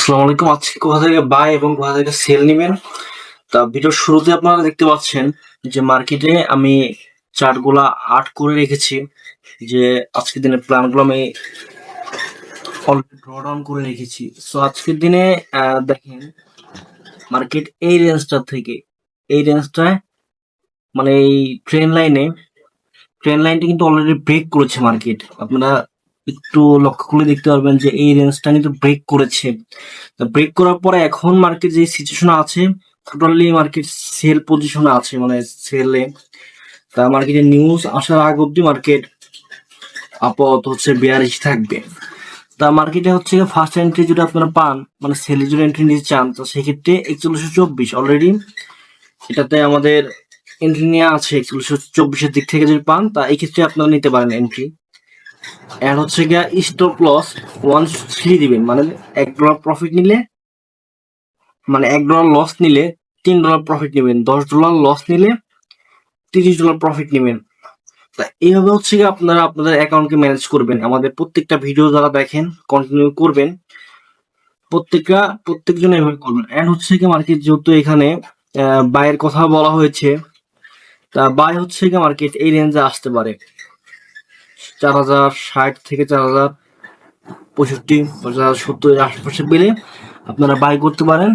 আসসালামু আলাইকুম। আজকে কোথা থেকে বাই এবং কোথা থেকে সেল নিবেন তা ভিডিওর শুরুতে আপনারা দেখতে পাচ্ছেন যে মার্কেটে আমি চার্টগুলা আর্ট করে রেখেছি। যে আজকের দিনের প্ল্যানগুলো আমি অলরেডি ড্র ডাউন করে রেখেছি। সো আজকের দিনে দেখেন মার্কেট এই রেঞ্জটায় মানে এই ট্রেন লাইনটা কিন্তু অলরেডি ব্রেক করেছে মার্কেট। আপনারা একটু লক্ষ্য করে দেখতে পারবেন যে এই রেঞ্জটা কিন্তু ব্রেক করেছে। ব্রেক করার পরে এখন মার্কেট যে সিচুয়েশন আছে, টোটালি মার্কেট সেল পজিশনে আছে, মানে সেলে। তা মার্কেটের নিউজ আসার আগ অব্দি মার্কেট আপাতত হচ্ছে বেয়ারিশ থাকবে। তা মার্কেটে হচ্ছে ফার্স্ট এন্ট্রি যদি আপনারা পান, মানে সেলের জন্য এন্ট্রি নিতে চান, তো সেক্ষেত্রে 4124 অলরেডি এটাতে আমাদের এন্ট্রি নেওয়া আছে। 4124 দিক থেকে যদি পান, তা এই ক্ষেত্রে আপনারা নিতে পারেন এন্ট্রি। এন্ড হচ্ছে গিয়া স্টপ লস 1 দিবেন, মানে $1 প্রফিট নিলে, মানে $1 লস নিলে $3 প্রফিট নেবেন, $10 লস নিলে $30 প্রফিট নেবেন। তা এইভাবে হচ্ছে গিয়ে আপনারা আপনাদের অ্যাকাউন্টকে ম্যানেজ করবেন। আমাদের প্রত্যেকটা ভিডিও যারা দেখেন কন্টিনিউ করবেন, প্রত্যেকজন এভাবে করবেন। এন্ড হচ্ছে গিয়ে মার্কেট যেহেতু এখানে বাইয়ের কথা বলা হয়েছে, তা বাই হচ্ছে গিয়ে মার্কেট এই রেঞ্জে আসতে পারে 4060 থেকে 4065, 4070 এর আশেপাশে পেলে আপনারা বাই করতে পারেন।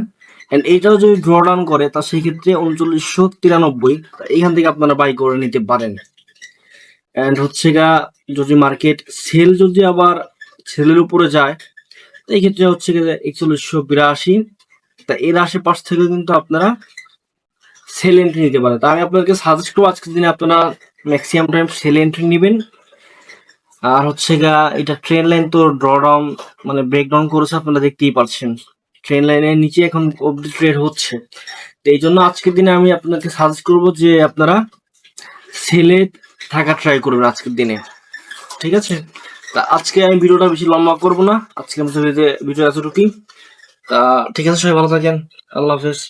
এন্ড এইটাও যদি ড্র ডাউন করে, তা সেই ক্ষেত্রে 3993 এখান থেকে আপনারা বাই করে নিতে পারেন। এন্ড হচ্ছে গা যদি মার্কেট সেল যদি আবার সেলের উপরে যায়, তো এই ক্ষেত্রে হচ্ছে গিয়ে 4182, তা এর আশেপাশ থেকে কিন্তু আপনারা সেল এন্ট্রি নিতে পারেন। তা আমি আপনাদেরকে সাজেস্ট করবো আজকের দিনে আপনারা ম্যাক্সিমাম টাইম সেল এন্ট্রি নেবেন। আর হচ্ছে গা এটা ট্রেন লাইন তো ড্র ডাউন মানে ব্রেকডাউন করেছে, আপনারা দেখতেই পাচ্ছেন ট্রেন লাইনের নিচে এখন অবধি ট্রেড হচ্ছে। তো এই জন্য আজকের দিনে আমি আপনাকে সাজেস্ট করবো যে আপনারা সেলে থাকা ট্রাই করবেন আজকের দিনে, ঠিক আছে? তা আজকে আমি ভিডিওটা বেশি লম্বা করবো না, আজকে আমাদের ভিডিও এতটুকুই। তা ঠিক আছে, সবাই ভালো থাকেন, আল্লাহ হাফেজ।